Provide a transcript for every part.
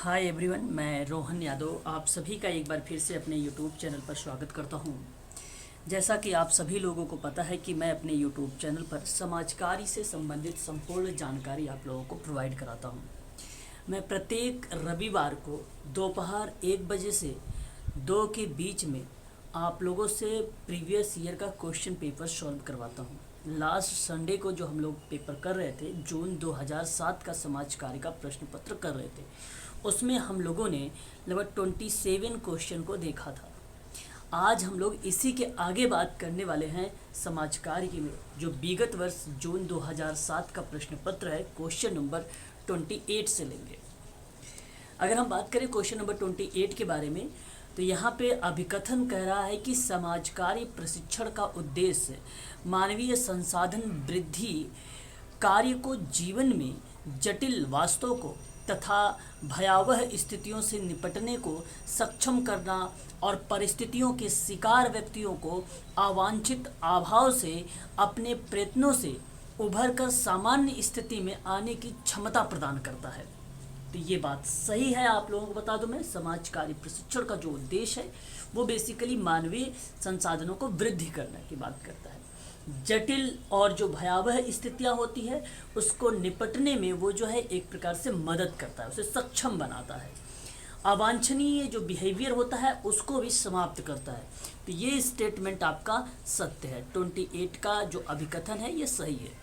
Hi everyone, मैं रोहन यादव आप सभी का एक बार फिर से अपने यूट्यूब चैनल पर स्वागत करता हूं। जैसा कि आप सभी लोगों को पता है कि मैं अपने यूट्यूब चैनल पर समाजकारी से संबंधित संपूर्ण जानकारी आप लोगों को प्रोवाइड कराता हूं। मैं प्रत्येक रविवार को दोपहर 1 बजे से 2 के बीच में आप लोगों से प्रीवियस ईयर का क्वेश्चन पेपर सॉल्व करवाता हूं। लास्ट संडे को जो हम लोग पेपर कर रहे थे, जून 2007 का समाज कार्य का प्रश्न पत्र कर रहे थे, उसमें हम लोगों ने लगभग 27 क्वेश्चन को देखा था। आज हम लोग इसी के आगे बात करने वाले हैं समाज कार्य में, जो विगत वर्ष जून 2007 का प्रश्न पत्र है, क्वेश्चन नंबर 28 से लेंगे। अगर हम बात करें क्वेश्चन नंबर 28 के बारे में, तो यहाँ पे अभिकथन कह रहा है कि समाज कार्य प्रशिक्षण का उद्देश्य मानवीय संसाधन वृद्धि कार्य को जीवन में जटिल वास्तव को तथा भयावह स्थितियों से निपटने को सक्षम करना और परिस्थितियों के शिकार व्यक्तियों को अवांछित अभाव से अपने प्रयत्नों से उभरकर सामान्य स्थिति में आने की क्षमता प्रदान करता है। तो ये बात सही है। आप लोगों को बता दूं, मैं समाज कार्य प्रशिक्षण का जो उद्देश्य है वो बेसिकली मानवीय संसाधनों को वृद्धि करने की बात करता है। जटिल और जो भयावह स्थितियां होती है उसको निपटने में वो जो है एक प्रकार से मदद करता है, उसे सक्षम बनाता है। अवांछनीय जो बिहेवियर होता है उसको भी समाप्त करता है। तो ये स्टेटमेंट आपका सत्य है। 28 का जो अभिकथन है ये सही है।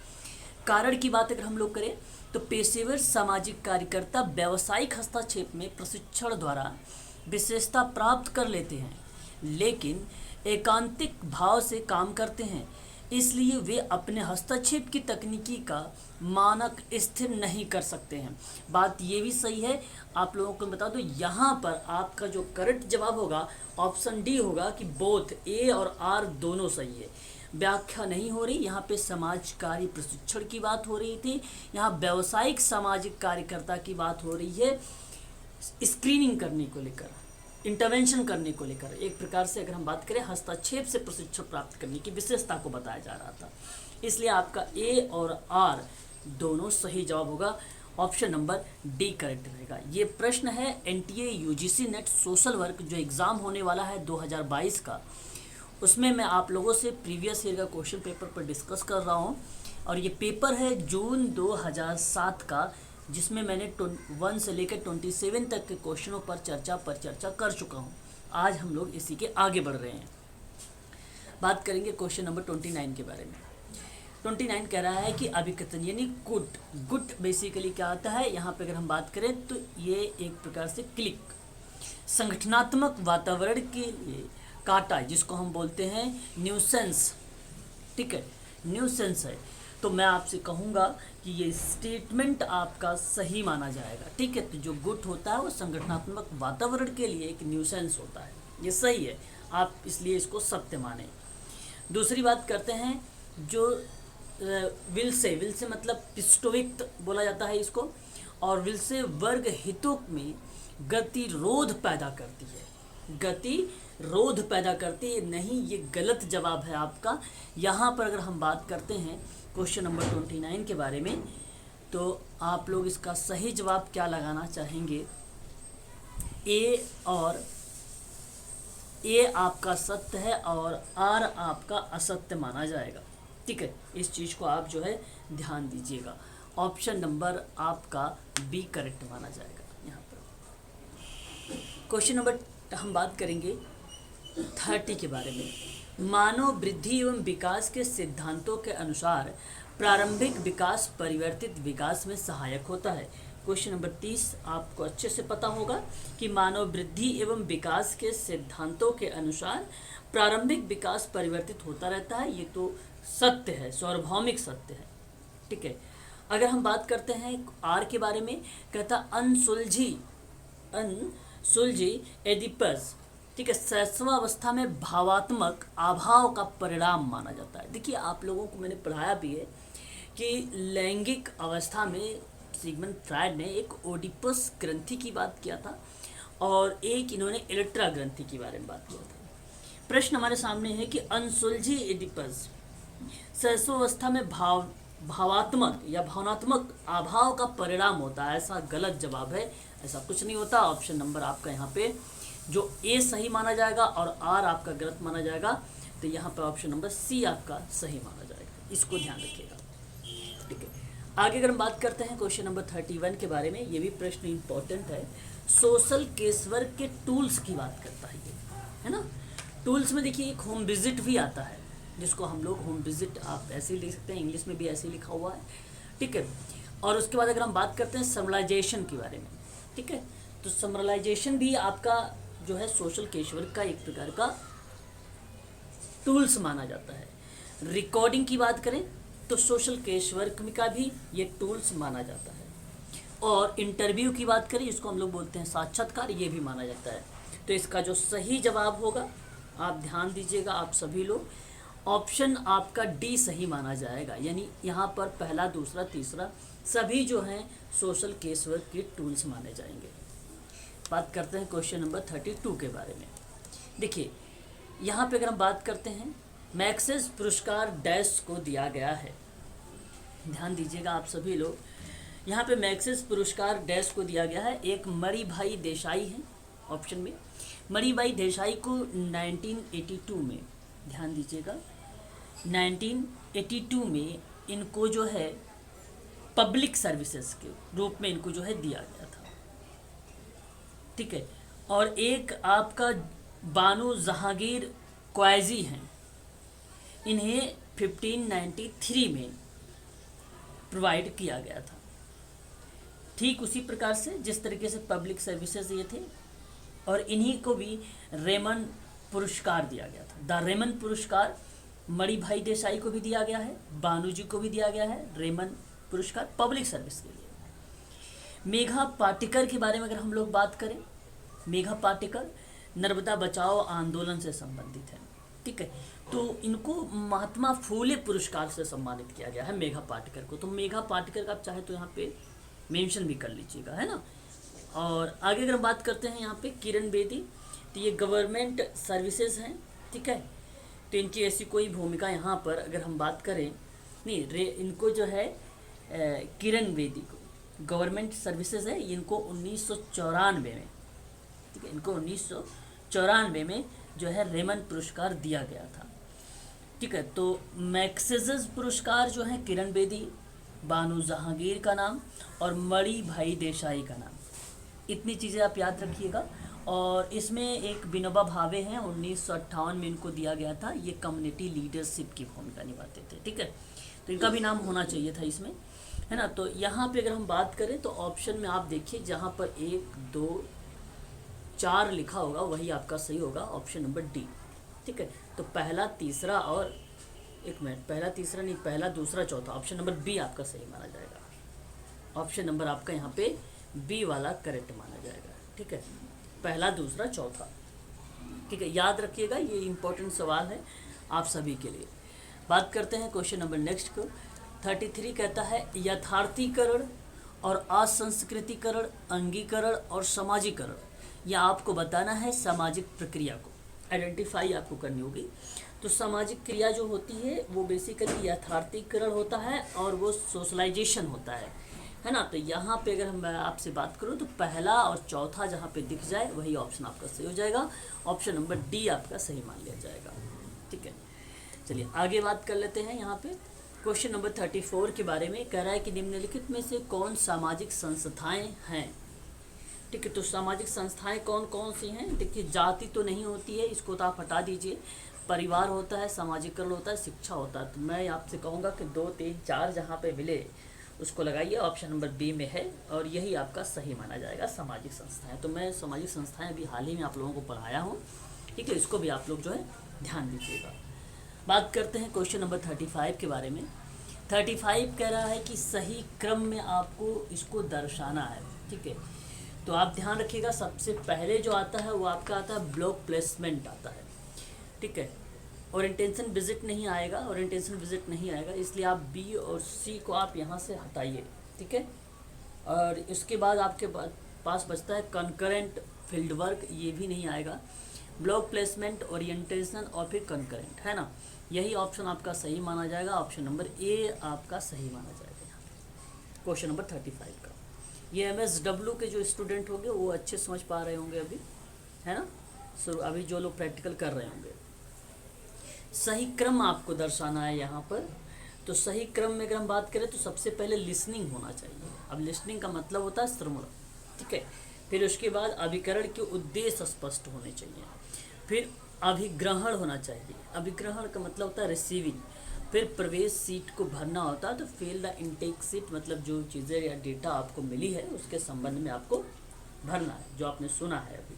कारण की बात अगर हम लोग करें तो पेशेवर सामाजिक कार्यकर्ता व्यावसायिक हस्तक्षेप में प्रशिक्षण द्वारा विशेषता प्राप्त कर लेते हैं, लेकिन एकांतिक भाव से काम करते हैं, इसलिए वे अपने हस्तक्षेप की तकनीकी का मानक स्थिर नहीं कर सकते हैं। बात ये भी सही है। आप लोगों को बता दो, यहाँ पर आपका जो करेक्ट जवाब होगा ऑप्शन डी होगा कि बोथ ए और आर दोनों सही है। व्याख्या नहीं हो रही, यहाँ पे समाज कार्य प्रशिक्षण की बात हो रही थी, यहाँ व्यावसायिक सामाजिक कार्यकर्ता की बात हो रही है स्क्रीनिंग करने को लेकर, इंटरवेंशन करने को लेकर। एक प्रकार से अगर हम बात करें हस्तक्षेप से प्रशिक्षण प्राप्त करने की विशेषता को बताया जा रहा था, इसलिए आपका ए और आर दोनों सही जवाब होगा। ऑप्शन नंबर डी करेक्ट रहेगा। ये प्रश्न है NTA UGC net social work जो एग्ज़ाम होने वाला है 2022 का, उसमें मैं आप लोगों से प्रीवियस ईयर का क्वेश्चन पेपर पर डिस्कस कर रहा हूँ। और ये पेपर है जून 2007 का, जिसमें मैंने 1 से लेकर 27 तक के क्वेश्चनों पर चर्चा कर चुका हूँ। आज हम लोग इसी के आगे बढ़ रहे हैं। बात करेंगे क्वेश्चन नंबर 29 के बारे में। 29 कह रहा है कि अभिकथन यानी गुट बेसिकली क्या आता है, यहाँ पे अगर हम बात करें तो ये एक प्रकार से क्लिक संगठनात्मक वातावरण के लिए काटा, जिसको हम बोलते हैं न्यूसेंस। ठीक है, न्यूसेंस है। तो मैं आपसे कहूँगा कि ये स्टेटमेंट आपका सही माना जाएगा। ठीक है, तो जो गुट होता है वो संगठनात्मक वातावरण के लिए एक न्यूसेंस होता है, ये सही है, आप इसलिए इसको सत्य माने। दूसरी बात करते हैं जो विल से मतलब पिस्टोविक बोला जाता है इसको, और विल से वर्ग हितों में गतिरोध पैदा करती है, गतिरोध पैदा करती है। नहीं, ये गलत जवाब है आपका। यहाँ पर अगर हम बात करते हैं क्वेश्चन नंबर 29 के बारे में, तो आप लोग इसका सही जवाब क्या लगाना चाहेंगे, ए आपका सत्य है और आर आपका असत्य माना जाएगा। ठीक है, इस चीज़ को आप जो है ध्यान दीजिएगा। ऑप्शन नंबर आपका बी करेक्ट माना जाएगा। यहाँ पर क्वेश्चन नंबर हम बात करेंगे 30 के बारे में। मानव वृद्धि एवं विकास के सिद्धांतों के अनुसार प्रारंभिक विकास परिवर्तित विकास में सहायक होता है। क्वेश्चन नंबर 30 आपको अच्छे से पता होगा कि मानव वृद्धि एवं विकास के सिद्धांतों के अनुसार प्रारंभिक विकास परिवर्तित होता रहता है। ये तो सत्य है, सार्वभौमिक सत्य है। ठीक है, अगर हम बात करते हैं आर के बारे में, कहता अनसुलझी एडिपस, ठीक है, शैशवावस्था में भावात्मक अभाव का परिणाम माना जाता है। देखिए, आप लोगों को मैंने पढ़ाया भी है कि लैंगिक अवस्था में सिगमंड फ्रायड ने एक ओडिपस ग्रंथि की बात किया था और एक इन्होंने इलेक्ट्रा ग्रंथि के बारे में बात किया था। प्रश्न हमारे सामने है कि अनसुलझी एडिपस शैशवावस्था में भावात्मक या भावनात्मक अभाव का परिणाम होता है, ऐसा गलत जवाब है, ऐसा कुछ नहीं होता। ऑप्शन नंबर आपका यहाँ पे जो ए सही माना जाएगा और आर आपका गलत माना जाएगा, तो यहाँ पर ऑप्शन नंबर सी आपका सही माना जाएगा, इसको ध्यान रखिएगा। ठीक है, आगे अगर हम बात करते हैं क्वेश्चन नंबर 31 के बारे में, ये भी प्रश्न इंपॉर्टेंट है। सोशल केसवर्क के टूल्स की बात करता है ये, है ना। टूल्स में देखिए एक होम विजिट भी आता है, जिसको हम लोग होम विजिट आप ऐसे ही लिख सकते हैं, इंग्लिश में भी ऐसे ही लिखा हुआ है। ठीक है, और उसके बाद अगर हम बात करते हैं समराइजेशन के बारे में, ठीक है, तो समराइजेशन भी आपका जो है सोशल केसवर्क का एक प्रकार का टूल्स माना जाता है। रिकॉर्डिंग की बात करें तो सोशल केसवर्क का भी ये टूल्स माना जाता है। और इंटरव्यू की बात करें, इसको हम लोग बोलते हैं साक्षात्कार, ये भी माना जाता है। तो इसका जो सही जवाब होगा, आप ध्यान दीजिएगा आप सभी लोग, ऑप्शन आपका डी सही माना जाएगा। यानी यहाँ पर पहला, दूसरा, तीसरा सभी जो हैं सोशल केसवर्क के टूल्स माने जाएंगे। बात करते हैं क्वेश्चन नंबर 32 के बारे में। देखिए यहाँ पे अगर हम बात करते हैं, मैक्सेस पुरस्कार डैश को दिया गया है। ध्यान दीजिएगा आप सभी लोग, यहाँ पे मैक्सेस पुरस्कार डैश को दिया गया है। एक मणिभाई देसाई हैं ऑप्शन में। मणिभाई देसाई को 1982 में, ध्यान दीजिएगा 1982 में इनको जो है पब्लिक सर्विसेज के रूप में इनको जो है दिया गया था। ठीक है, और एक आपका बानो जहांगीर क्वाजी हैं, इन्हें 1593 में प्रोवाइड किया गया था। ठीक उसी प्रकार से जिस तरीके से पब्लिक सर्विसेज ये थे, और इन्हीं को भी रेमन पुरस्कार दिया गया था। द रेमन पुरस्कार मणिभाई देसाई को भी दिया गया है, बानू जी को भी दिया गया है रेमन पुरस्कार पब्लिक सर्विस के लिए। मेघा पाटेकर के बारे में अगर हम लोग बात करें, मेघा पाटेकर नर्मदा बचाओ आंदोलन से संबंधित है। ठीक है, तो इनको महात्मा फूले पुरस्कार से सम्मानित किया गया है मेघा पाटेकर को। तो मेघा पाटेकर का आप चाहे तो यहाँ पे मेंशन भी कर लीजिएगा, है ना। और आगे अगर हम बात करते हैं यहाँ पे किरण बेदी, तो ये गवर्नमेंट सर्विसेज हैं। ठीक है, तो इनकी ऐसी कोई भूमिका यहाँ पर अगर हम बात करें नहीं, इनको जो है किरण बेदी को गवर्नमेंट सर्विसेज है, इनको 1994 में, ठीक है, इनको 1994 में जो है रेमन पुरस्कार दिया गया था। ठीक है, तो मैक्सेसेस पुरस्कार जो है किरण बेदी, बानो जहांगीर का नाम और मणिभाई देसाई का नाम, इतनी चीज़ें आप याद रखिएगा। और इसमें एक विनोबा भावे हैं, 1958 में इनको दिया गया था। ये कम्युनिटी लीडरशिप की भूमिका निभाते थे। ठीक है, तो इनका भी नाम होना चाहिए था इसमें, है ना। तो यहाँ पे अगर हम बात करें तो ऑप्शन में आप देखिए जहाँ पर 1, 2, 4 लिखा होगा वही आपका सही होगा, ऑप्शन नंबर डी। ठीक है, तो पहला, तीसरा और एक मिनट, पहला तीसरा नहीं, पहला, दूसरा, चौथा, ऑप्शन नंबर बी आपका सही माना जाएगा। ऑप्शन नंबर आपका यहाँ पे बी वाला करेक्ट माना जाएगा। ठीक है, पहला, दूसरा, चौथा। ठीक है, याद रखिएगा, ये इंपॉर्टेंट सवाल है आप सभी के लिए। बात करते हैं क्वेश्चन नंबर नेक्स्ट को। 33 कहता है यथार्थीकरण और असंस्कृतिकरण, अंगीकरण और समाजीकरण, यह आपको बताना है सामाजिक प्रक्रिया को आइडेंटिफाई आपको करनी होगी। तो सामाजिक क्रिया जो होती है वो बेसिकली यथार्थीकरण होता है और वो सोशलाइजेशन होता है ना। तो यहाँ पे अगर मैं आपसे बात करूँ तो पहला और चौथा जहाँ पे दिख जाए वही ऑप्शन आपका सही हो जाएगा, ऑप्शन नंबर डी आपका सही मान लिया जाएगा। ठीक है, चलिए आगे बात कर लेते हैं। यहाँ पे क्वेश्चन नंबर 34 के बारे में कह रहा है कि निम्नलिखित में से कौन सामाजिक संस्थाएं हैं। ठीक है, तो सामाजिक संस्थाएं कौन कौन सी हैं। देखिए जाति तो नहीं होती है, इसको तो आप हटा दीजिए। परिवार होता है, सामाजिकरण होता है, शिक्षा होता है। तो मैं आपसे कहूँगा कि 2, 3, 4 जहाँ पे मिले उसको लगाइए, ऑप्शन नंबर बी में है और यही आपका सही माना जाएगा, सामाजिक संस्थाएं। तो मैं सामाजिक संस्थाएं अभी हाल ही में आप लोगों को पढ़ाया हूँ। ठीक है, इसको भी आप लोग जो है ध्यान दीजिएगा। बात करते हैं क्वेश्चन नंबर 35 के बारे में। 35 कह रहा है कि सही क्रम में आपको इसको दर्शाना है। ठीक है, तो आप ध्यान रखिएगा, सबसे पहले जो आता है वो आपका आता है ब्लॉक प्लेसमेंट आता है। ठीक है, ओरिएंटेशन विजिट नहीं आएगा, ओरिएंटेशन विजिट नहीं आएगा, इसलिए आप बी और सी को आप यहाँ से हटाइए। ठीक है, और इसके बाद आपके पास बचता है कंकरेंट फील्ड वर्क, ये भी नहीं आएगा। ब्लॉक प्लेसमेंट, ओरिएंटेशन और फिर कंकरेंट, है ना। यही ऑप्शन आपका सही माना जाएगा, ऑप्शन नंबर ए आपका सही माना जाएगा क्वेश्चन नंबर 35 का। ये MSW के जो स्टूडेंट होंगे वो अच्छे समझ पा रहे होंगे अभी, है ना। अभी जो लोग प्रैक्टिकल कर रहे होंगे, सही क्रम आपको दर्शाना है यहाँ पर। तो सही क्रम में अगर हम बात करें तो सबसे पहले लिसनिंग होना चाहिए। अब लिसनिंग का मतलब होता है श्रवण, ठीक है। फिर उसके बाद अभिकरण के उद्देश्य स्पष्ट होने चाहिए। फिर अभिग्रहण होना चाहिए, अभिग्रहण का मतलब होता है रिसीविंग। फिर प्रवेश सीट को भरना होता है, तो फिल द इनटेक सीट मतलब जो चीज़ें या डेटा आपको मिली है उसके संबंध में आपको भरना है, जो आपने सुना है अभी।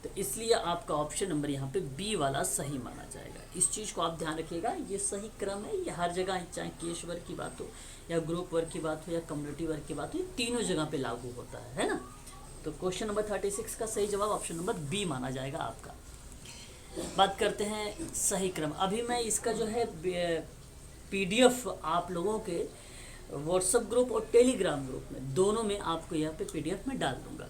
तो इसलिए आपका ऑप्शन नंबर यहाँ पे बी वाला सही माना जाएगा। इस चीज़ को आप ध्यान रखिएगा, ये सही क्रम है, ये हर जगह, चाहे केस वर्क की बात हो या ग्रुप वर्क की बात हो या कम्युनिटी वर्क की बात हो, ये तीनों जगह पे लागू होता है ना। तो क्वेश्चन नंबर 36 का सही जवाब ऑप्शन नंबर बी माना जाएगा आपका। बात करते हैं सही क्रम। अभी मैं इसका जो है PDF आप लोगों के व्हाट्सएप ग्रुप और टेलीग्राम ग्रुप में दोनों में आपको यहाँ पे PDF में डाल दूंगा,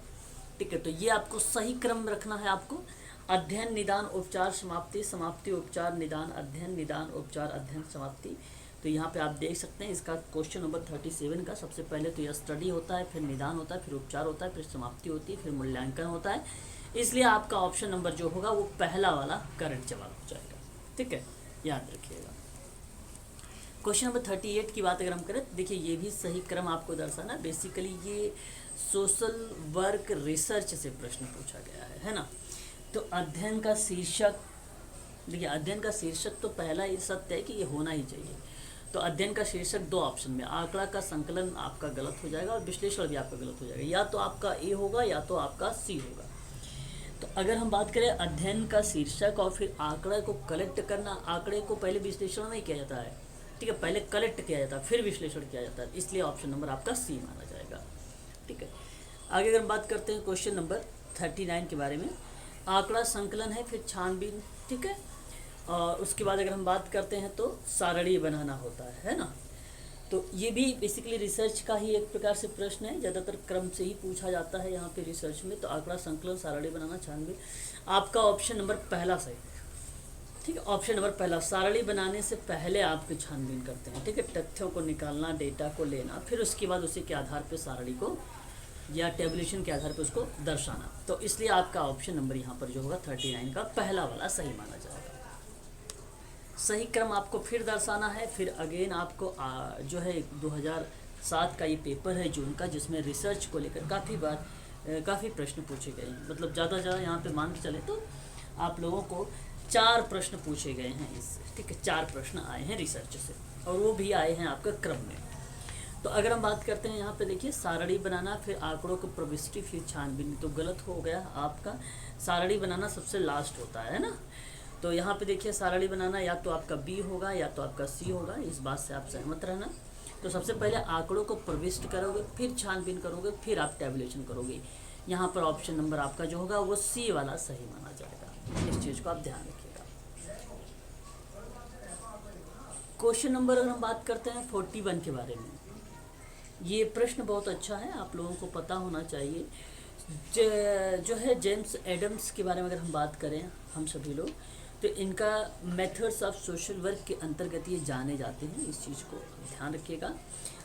ठीक है। तो ये आपको सही क्रम रखना है आपको। अध्ययन, निदान, उपचार, समाप्ति, समाप्ति, उपचार, निदान, अध्ययन, निदान, उपचार, अध्ययन, समाप्ति। तो यहाँ पे आप देख सकते हैं इसका क्वेश्चन नंबर 37 का सबसे पहले तो यह स्टडी होता है, फिर निदान होता है, फिर उपचार होता है, फिर समाप्ति होती है, फिर मूल्यांकन होता है। इसलिए आपका ऑप्शन नंबर जो होगा वो पहला वाला करेक्ट जवाब हो जाएगा, ठीक है, याद रखिएगा। क्वेश्चन नंबर 38 की बात अगर हम करें, देखिए ये भी सही क्रम आपको दर्शाना। बेसिकली ये सोशल वर्क रिसर्च से प्रश्न पूछा गया है ना। तो अध्ययन का शीर्षक, देखिए अध्ययन का शीर्षक तो पहला ही सत्य है कि ये होना ही चाहिए। तो अध्ययन का शीर्षक दो ऑप्शन में, आंकड़ा का संकलन आपका गलत हो जाएगा और विश्लेषण भी आपका गलत हो जाएगा, या तो आपका ए होगा या तो आपका सी होगा। तो अगर हम बात करें अध्ययन का शीर्षक और फिर आंकड़े को कलेक्ट करना, आंकड़े को पहले विश्लेषण नहीं किया जाता है, ठीक है, पहले कलेक्ट किया जाता है फिर विश्लेषण किया जाता है, इसलिए ऑप्शन नंबर आपका सी माना जाएगा, ठीक है। आगे अगर हम बात करते हैं क्वेश्चन नंबर 39 के बारे में, आंकड़ा संकलन है, फिर छानबीन, ठीक है। और उसके बाद अगर हम बात करते हैं तो सारणी बनाना होता है ना। तो ये भी बेसिकली रिसर्च का ही एक प्रकार से प्रश्न है, ज़्यादातर क्रम से ही पूछा जाता है यहाँ पे रिसर्च में। तो आंकड़ा संकलन, सारणी बनाना, छानबीन, आपका ऑप्शन नंबर पहला सही, ठीक है। ऑप्शन नंबर पहला, सारणी बनाने से पहले आपकी छानबीन करते हैं, ठीक है, तथ्यों को निकालना, डेटा को लेना, फिर उसके बाद उसी के आधार पर सारणी को या टेबुलेशन के आधार पर उसको दर्शाना। तो इसलिए आपका ऑप्शन नंबर यहाँ पर जो होगा 39 का पहला वाला सही माना जाएगा। सही क्रम आपको फिर दर्शाना है। फिर अगेन आपको जो है 2007 का ये पेपर है जून का, जिसमें रिसर्च को लेकर काफ़ी प्रश्न पूछे गए हैं। मतलब ज़्यादा यहाँ पे मान के चले तो आप लोगों को 4 प्रश्न पूछे गए हैं इससे, ठीक है, 4 प्रश्न आए हैं रिसर्च से और वो भी आए हैं आपका क्रम में। तो अगर हम बात करते हैं यहाँ पे देखिए सारणी बनाना, फिर आंकड़ों को प्रविष्टि, फिर छानबीन, तो गलत हो गया आपका। सारणी बनाना सबसे लास्ट होता है ना। तो यहाँ पे देखिए सारणी बनाना या तो आपका बी होगा या तो आपका सी होगा, इस बात से आप सहमत रहना। तो सबसे पहले आंकड़ों को प्रविष्ट करोगे, फिर छानबीन करोगे, फिर आप टैबुलेशन करोगे। यहाँ पर ऑप्शन नंबर आपका जो होगा वो सी वाला सही माना जाएगा, इस चीज़ को आप ध्यान रखिएगा। क्वेश्चन नंबर अगर हम बात करते हैं 41 के बारे में, ये प्रश्न बहुत अच्छा है, आप लोगों को पता होना चाहिए। जो है जेम्स एडम्स के बारे में अगर हम बात करें हम सभी लोग, तो इनका मेथड्स ऑफ सोशल वर्क के अंतर्गत ये जाने जाते हैं, इस चीज़ को ध्यान रखिएगा।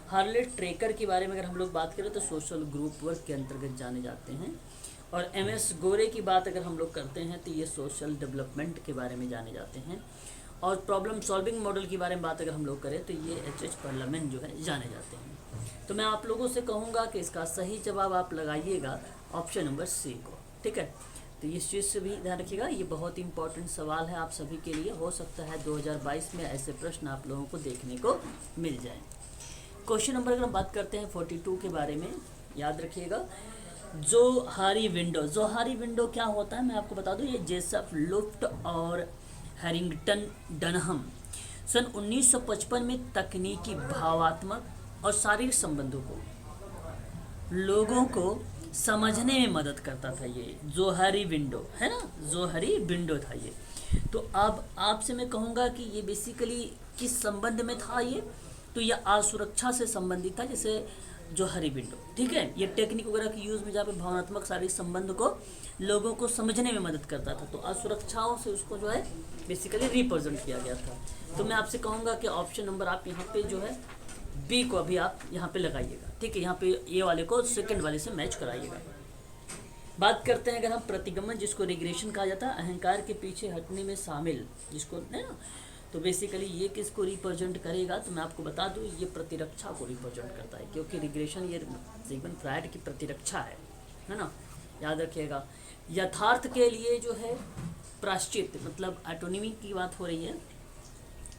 हार्लेट ट्रेकर के बारे में अगर हम लोग बात करें तो सोशल ग्रुप वर्क के अंतर्गत जाने जाते हैं। और MS गोरे की बात अगर हम लोग करते हैं तो ये सोशल डेवलपमेंट के बारे में जाने जाते हैं। और प्रॉब्लम सॉल्विंग मॉडल के बारे में बात अगर हम लोग करें तो ये H.H. पार्लियामेंट जो है जाने जाते हैं। तो मैं आप लोगों से कहूँगा कि इसका सही जवाब आप लगाइएगा ऑप्शन नंबर सी को, ठीक है। तो इस चीज़ से भी ध्यान रखिएगा, ये बहुत इंपॉर्टेंट सवाल है आप सभी के लिए। हो सकता है 2022 में ऐसे प्रश्न आप लोगों को देखने को मिल जाए। क्वेश्चन नंबर अगर हम बात करते हैं 42 के बारे में, याद रखिएगा जोहारी विंडो। जोहारी विंडो क्या होता है मैं आपको बता दूं, ये जेसफ लुफ्ट और हैरिंगटन डनहम सन 1955 में तकनीकी, भावात्मक और शारीरिक संबंधों को लोगों को समझने में मदद करता था। ये जोहारी विंडो है ना, जोहारी विंडो था ये। तो अब आपसे मैं कहूँगा कि ये बेसिकली किस संबंध में था ये, तो यह असुरक्षा से संबंधित था। जैसे जो हरी विंडो, ठीक है। ये टेक्निक वगैरह की यूज़ में जहाँ पे भावनात्मक शारीरिक संबंध को लोगों को समझने में मदद करता था, तो असुरक्षाओं से उसको जो है बेसिकली रिप्रेजेंट किया गया था। तो मैं आपसे कहूँगा कि ऑप्शन नंबर आप यहाँ पे जो है बी को अभी आप यहाँ पे लगाइएगा, ठीक है। यहाँ पे ए वाले को सेकंड वाले से मैच कराइएगा। बात करते हैं अगर हम प्रतिगमन, जिसको रिग्रेशन कहा जाता है, अहंकार के पीछे हटने में शामिल, जिसको है ना, तो बेसिकली ये किसको रिप्रेजेंट करेगा, तो मैं आपको बता दूं ये प्रतिरक्षा को रिप्रेजेंट करता है, क्योंकि रिग्रेशन ये सिगमंड फ्रायड की प्रतिरक्षा है ना, याद रखिएगा। यथार्थ के लिए जो है प्राश्चित, मतलब एटोनिमी की बात हो रही है।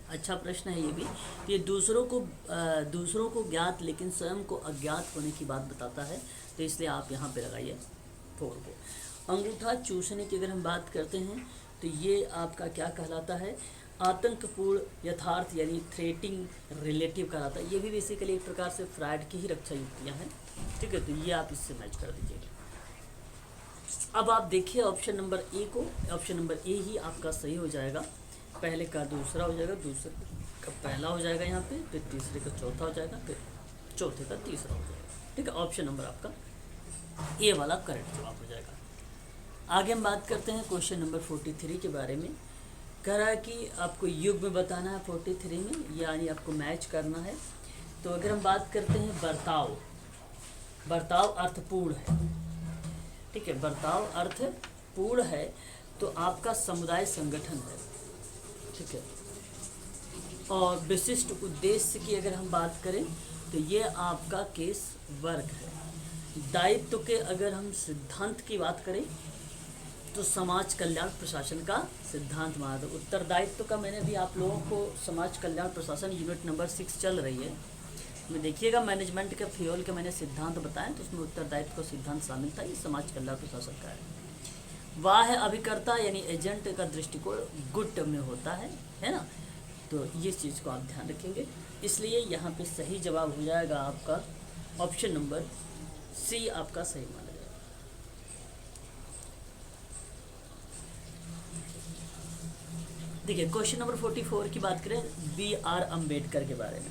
अच्छा प्रश्न है ये भी। ये दूसरों को ज्ञात लेकिन स्वयं को अज्ञात होने की बात बताता है, तो इसलिए आप यहाँ पे लगाइए 4 को। अंगूठा चूसने की अगर हम बात करते हैं तो ये आपका क्या कहलाता है, आतंकपूर्ण यथार्थ यानी थ्रेटिंग रिलेटिव कहलाता है। ये भी बेसिकली एक प्रकार से फ्रायड की ही रक्षा युक्तियाँ हैं, ठीक है। तो ये आप इससे मैच कर दीजिएगा। अब आप देखिए ऑप्शन नंबर ए को, ऑप्शन नंबर ए ही आपका सही हो जाएगा। पहले का दूसरा हो जाएगा, दूसरे का पहला हो जाएगा यहाँ पे, फिर तीसरे का चौथा हो जाएगा, फिर चौथे का तीसरा हो जाएगा, ठीक है। ऑप्शन नंबर आपका ए वाला करेक्ट जवाब हो जाएगा। आगे हम बात करते हैं क्वेश्चन नंबर 43 के बारे में। कह रहा है कि आपको युग में बताना है 43 में, यानी आपको मैच करना है। तो अगर हम बात करते हैं बर्ताव अर्थपूर्ण है, ठीक है। बर्ताव अर्थपूर्ण है तो आपका समुदाय संगठन है, ठीक है। और विशिष्ट उद्देश्य की अगर हम बात करें तो ये आपका केस वर्क है। दायित्व के अगर हम सिद्धांत की बात करें तो समाज कल्याण प्रशासन का सिद्धांत माना था। उत्तरदायित्व का मैंने भी आप लोगों को समाज कल्याण प्रशासन यूनिट नंबर 6 चल रही है, में देखिएगा मैनेजमेंट के फ्यूल के मैंने सिद्धांत बताए, तो उसमें उत्तरदायित्व का सिद्धांत शामिल था। ये समाज कल्याण प्रशासन का है। वाह है अभिकर्ता यानी एजेंट का दृष्टिकोण गुड में होता है ना, तो ये चीज़ को आप ध्यान रखेंगे। इसलिए यहाँ पे सही जवाब हो जाएगा आपका ऑप्शन नंबर सी आपका सही माना जाएगा। देखिए क्वेश्चन नंबर 44 की बात करें बी आर अम्बेडकर के बारे में।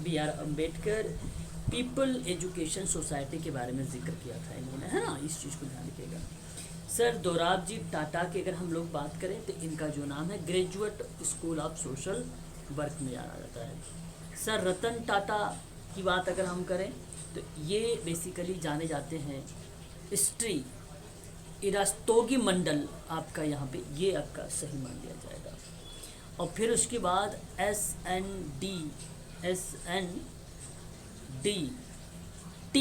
B R Ambedkar people education society के बारे में जिक्र किया था इन्होंने, है ना, इस चीज़ को ध्यान रखिएगा। सर दोराबजी टाटा की अगर हम लोग बात करें तो इनका जो नाम है graduate school of social work में जाना जाता है। सर रतन टाटा की बात अगर हम करें तो ये बेसिकली जाने जाते हैं स्ट्री इरास्तोगी मंडल, आपका यहाँ पे ये आपका सही मान लिया जाएगा। और फिर उसके बाद SND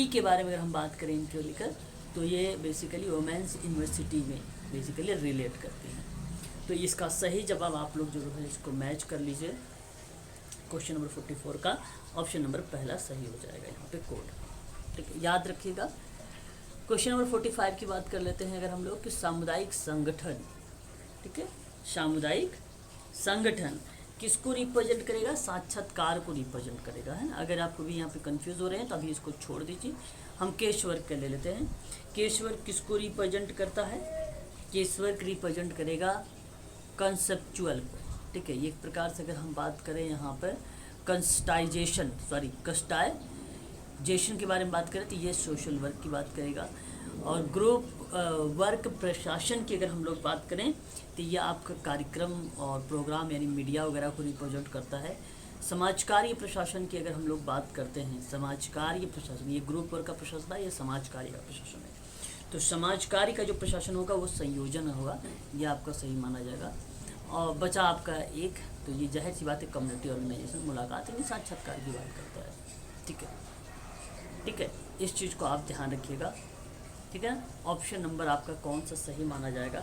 के बारे में अगर हम बात करें इनको लेकर तो ये बेसिकली वुमेन्स यूनिवर्सिटी में बेसिकली रिलेट करते हैं। तो इसका सही जवाब आप लोग जो है इसको मैच कर लीजिए। क्वेश्चन नंबर 44 का ऑप्शन नंबर पहला सही हो जाएगा यहाँ पे कोड, ठीक है, याद रखिएगा। क्वेश्चन नंबर 45 की बात कर लेते हैं अगर हम लोग कि सामुदायिक संगठन, ठीक है, सामुदायिक संगठन किसको रिप्रेजेंट करेगा, साक्षात्कार को रिप्रेजेंट करेगा, है ना। अगर आपको भी यहाँ पे कंफ्यूज हो रहे हैं तो अभी इसको छोड़ दीजिए। हम केस वर्क के ले लेते हैं। केस वर्क किसको रिप्रेजेंट करता है, केस वर्क रिप्रेजेंट करेगा कंसेप्चुअल को, ठीक है। एक प्रकार से अगर हम बात करें यहाँ पर कस्टाइजेशन के बारे में बात करें तो ये सोशल वर्क की बात करेगा। और ग्रुप वर्क प्रशासन की अगर हम लोग बात करें तो ये आपका कार्यक्रम और प्रोग्राम यानी मीडिया वगैरह को रिप्रेजेंट करता है। समाज कार्य प्रशासन की अगर हम लोग बात करते हैं, समाज कार्य प्रशासन ये ग्रुप वर्क का प्रशासन है, ये समाज कार्य का प्रशासन है। तो समाज कार्य का जो प्रशासन होगा वो संयोजन होगा, ये आपका सही माना जाएगा। और बचा आपका एक, तो ये जाहिर सी बात है कम्युनिटी ऑर्गेनाइजेशन मुलाकात यानी साक्षात्कार की बात करता है, ठीक है, ठीक है। इस चीज़ को आप ध्यान रखिएगा, ठीक है। ऑप्शन नंबर आपका कौन सा सही माना जाएगा,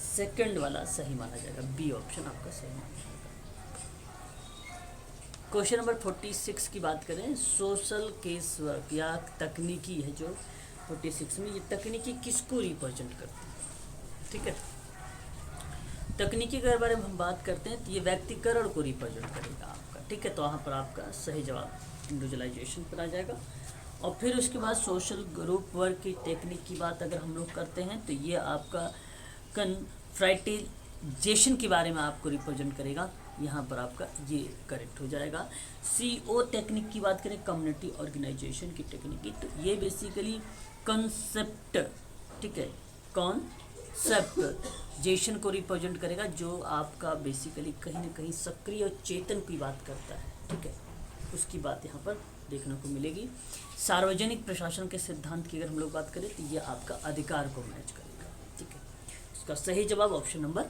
सेकंड वाला सही माना जाएगा, बी ऑप्शन आपका सही माना जाएगा। क्वेश्चन नंबर 46 की बात करें, सोशल केस वर्क या तकनीकी है जो 46 में, ये तकनीकी किसको रिप्रेजेंट करती है, ठीक है। तकनीकी के बारे में हम बात करते हैं तो ये व्यक्तिकरण को रिप्रेजेंट करेगा आपका, ठीक है। तो वहाँ पर आपका सही जवाब इंडिविजुअलाइजेशन पर आ जाएगा। और फिर उसके बाद सोशल ग्रुप वर्क की टेक्निक की बात अगर हम लोग करते हैं तो ये आपका कन्फ्रेटिजेशन के बारे में आपको रिप्रेजेंट करेगा, यहाँ पर आपका ये करेक्ट हो जाएगा। CO टेक्निक की बात करें, कम्युनिटी ऑर्गेनाइजेशन की टेक्निक की, तो ये बेसिकली कंसेप्ट, ठीक है, कॉन्सेप्टेशन को रिप्रेजेंट करेगा, जो आपका बेसिकली कहीं ना कहीं सक्रिय और चेतन की बात करता है, ठीक है, उसकी बात यहाँ पर देखने को मिलेगी। सार्वजनिक प्रशासन के सिद्धांत की अगर हम लोग बात करें तो ये आपका अधिकार को मैच करेगा, ठीक है। इसका सही जवाब ऑप्शन नंबर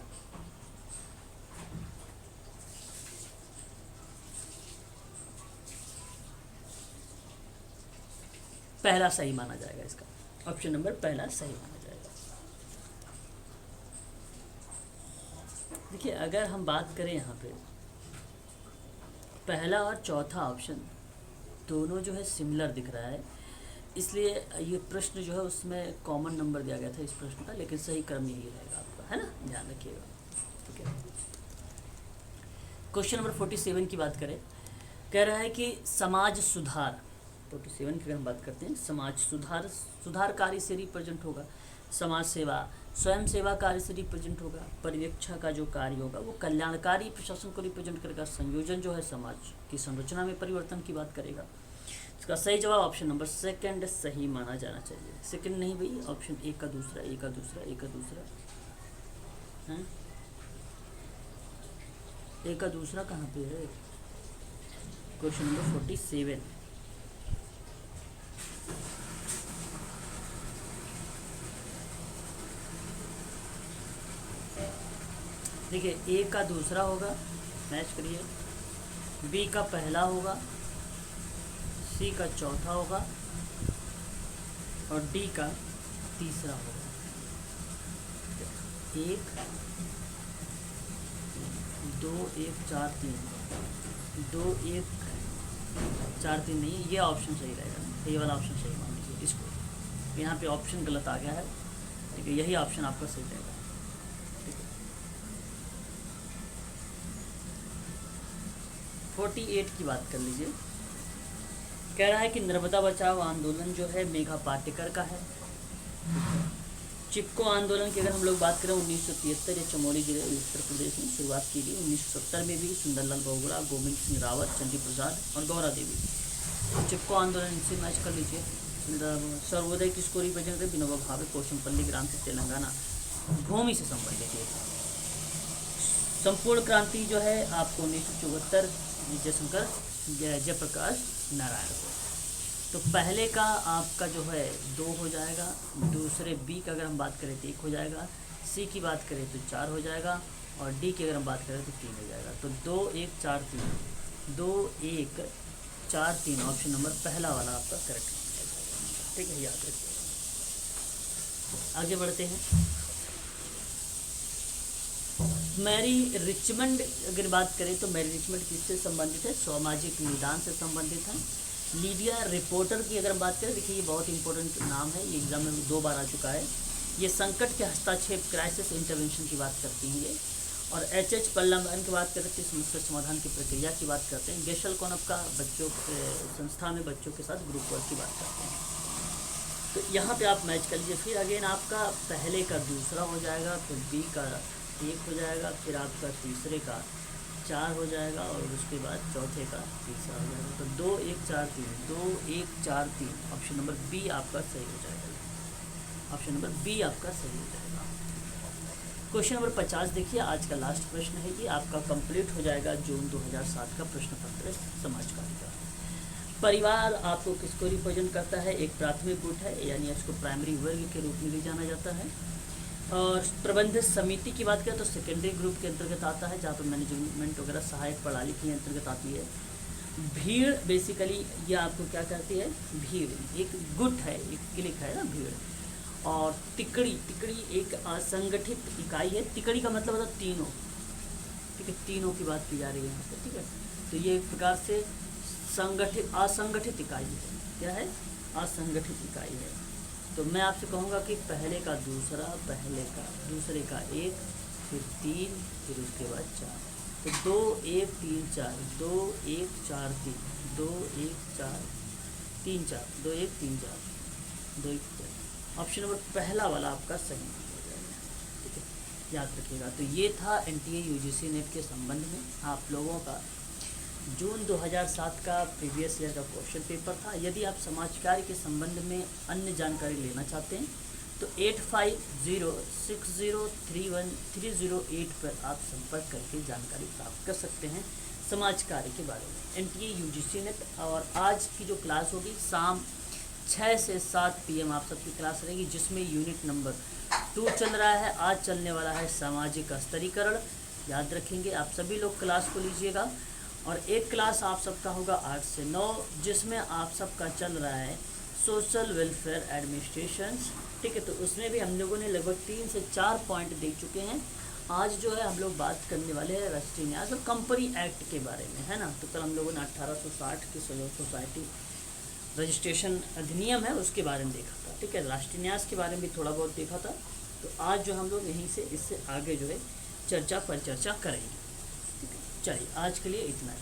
पहला सही माना जाएगा। इसका ऑप्शन नंबर पहला सही माना जाएगा। देखिए अगर हम बात करें यहाँ पे पहला और चौथा ऑप्शन दोनों जो है सिमिलर दिख रहा है, इसलिए ये प्रश्न जो है उसमें कॉमन नंबर दिया गया था इस प्रश्न का, लेकिन सही क्रम यही रहेगा आपका, है ना, ध्यान रखिएगा, ठीक है। क्वेश्चन नंबर 47 की बात करें, कह रहा है कि समाज सुधार, 47 की अगर हम बात करते हैं, समाज सुधार कार्य से रिप्रेजेंट होगा, समाज सेवा स्वयं सेवा कार्य से रिप्रेजेंट होगा, पर्यवेक्षण का जो कार्य होगा वो कल्याणकारी प्रशासन को रिप्रेजेंट करेगा, संयोजन जो है समाज की संरचना में परिवर्तन की बात करेगा। इसका सही जवाब ऑप्शन नंबर सेकंड सही माना जाना चाहिए। सेकंड नहीं भाई, ऑप्शन ए का दूसरा, ए का दूसरा, ए का दूसरा है, ए का दूसरा कहाँ पे है? Question number 47। देखिए ए का दूसरा होगा, मैच करिए, बी का पहला होगा, सी का चौथा होगा और डी का तीसरा होगा। 1 2 1 4 3, 2 1 4 3 नहीं, ये ऑप्शन सही रहेगा, ये वाला ऑप्शन सही मान लीजिए इसको, यहाँ पे ऑप्शन गलत आ गया है, ठीक है, यही ऑप्शन आपका सही रहेगा, ठीक है। 48 की बात कर लीजिए, कह रहा है कि नर्मदा बचाओ आंदोलन जो है मेघा पाटेकर का है। चिपको आंदोलन की अगर हम लोग बात करें 1973 या चमोली जिले उत्तर प्रदेश में शुरुआत की गई। 1970 में भी सुंदरलाल बहुगुणा, गोविंद सिंह रावत, चंडी प्रसाद और गौरा देवी। तो चिपको आंदोलन इनसे मैच कर लीजिए। सर्वोदय किसको रिप्रेजेंट करते? विनोबा भावे, कोशमपल्ली ग्राम से तेलंगाना, भूमि से संबंधित है। संपूर्ण क्रांति जो है आपको 1974 जयशंकर जयप्रकाश नारायण को। तो पहले का आपका जो है 2 हो जाएगा, दूसरे बी का अगर हम बात करें तो 1 हो जाएगा, सी की बात करें तो 4 हो जाएगा और डी की अगर हम बात करें तो 3 हो जाएगा। तो 2 1 4 3, 2 1 4 3 ऑप्शन नंबर पहला वाला आपका करेक्ट हो जाएगा, ठीक है, याद रखिए। आगे बढ़ते हैं। मैरी रिचमंड अगर बात करें तो मैरी रिचमंड किससे संबंधित है? सामाजिक निदान से संबंधित है। लीडिया रिपोर्टर की अगर हम बात करें, देखिए ये बहुत इंपॉर्टेंट नाम है, ये एग्जाम में 2 बार आ चुका है। ये संकट के हस्तक्षेप, क्राइसिस इंटरवेंशन की बात करती हैं ये। और H.H. पल्लवन की बात करते हैं, समस्या समाधान की प्रक्रिया की बात करते हैं। गेशल कॉनप का बच्चों संस्था में बच्चों के साथ ग्रुप वर्क की बात करते हैं। तो यहाँ पे आप मैच कर लीजिए। फिर अगेन आपका पहले का दूसरा हो जाएगा, फिर बी का 1 हो जाएगा, फिर आपका तीसरे का 4 हो जाएगा और उसके बाद चौथे का तीसरा हो जाएगा। तो 2 1 4 3, 2 1 4 3 ऑप्शन नंबर बी आपका सही हो जाएगा। ऑप्शन नंबर बी आपका सही हो जाएगा। क्वेश्चन नंबर 50 देखिए, आज का लास्ट प्रश्न है, ये आपका कंप्लीट हो जाएगा जून 2007 का प्रश्न पत्र समाजकारी का। परिवार आपको किसको रिप्रेजेंट करता है? एक प्राथमिक गुट है, यानी इसको प्राइमरी वर्ग के रूप में भी जाना जाता है। और प्रबंधित समिति की बात करें तो सेकेंडरी ग्रुप के अंतर्गत आता है, जहाँ पर मैनेजमेंट वगैरह सहायक प्रणाली के अंतर्गत आती है। भीड़ बेसिकली ये आपको क्या कहती है? भीड़ एक गुट है, एक क्लिक है ना, भीड़। और तिकड़ी, तिकड़ी एक असंगठित इकाई है। तिकड़ी का मतलब होता है तीनों, ठीक है, तीनों की बात की जा रही है यहाँ पर, ठीक है। तो ये एक प्रकार से संगठित असंगठित इकाई है। क्या है? असंगठित इकाई है। तो मैं आपसे कहूँगा कि पहले का दूसरा, पहले का दूसरे का 1, फिर 3, फिर उसके बाद 4। तो 2 1 3 4, 2 1 4 3, 2 1 4 3 4, 2 1 3 4, 2 1 4। ऑप्शन नंबर पहला वाला आपका सही हो जाएगा, ठीक है। याद रखिएगा। तो ये था एनटीए यूजीसी नेट के संबंध में आप लोगों का जून 2007 का प्रीवियस ईयर का क्वेश्चन पेपर था। यदि आप समाज कार्य के संबंध में अन्य जानकारी लेना चाहते हैं तो 8506031308 पर आप संपर्क करके जानकारी प्राप्त कर सकते हैं समाज कार्य के बारे में, एनटीए यूजीसी नेट। और आज की जो क्लास होगी शाम 6 से 7 PM आप सबकी क्लास रहेगी, जिसमें यूनिट नंबर 2 चल रहा है। आज चलने वाला है सामाजिक स्तरीकरण। याद रखेंगे, आप सभी लोग क्लास को लीजिएगा। और एक क्लास आप सबका होगा 8 से 9, जिसमें आप सबका चल रहा है सोशल वेलफेयर एडमिनिस्ट्रेशन। ठीक है, तो उसमें भी हम लोगों ने लगभग 3 से 4 पॉइंट देख चुके हैं। आज जो है हम लोग बात करने वाले हैं राष्ट्रीय न्यास और कंपनी एक्ट के बारे में, है ना। तो कल हम लोगों ने 1860 की सोसाइटी रजिस्ट्रेशन अधिनियम है उसके बारे में देखा था। ठीक है, राष्ट्रीय न्यास के बारे में भी थोड़ा बहुत देखा था। तो आज जो हम लोग यहीं से इससे आगे जो है परिचर्चा करेंगे। ठीक है, चलिए आज के लिए इतना ही।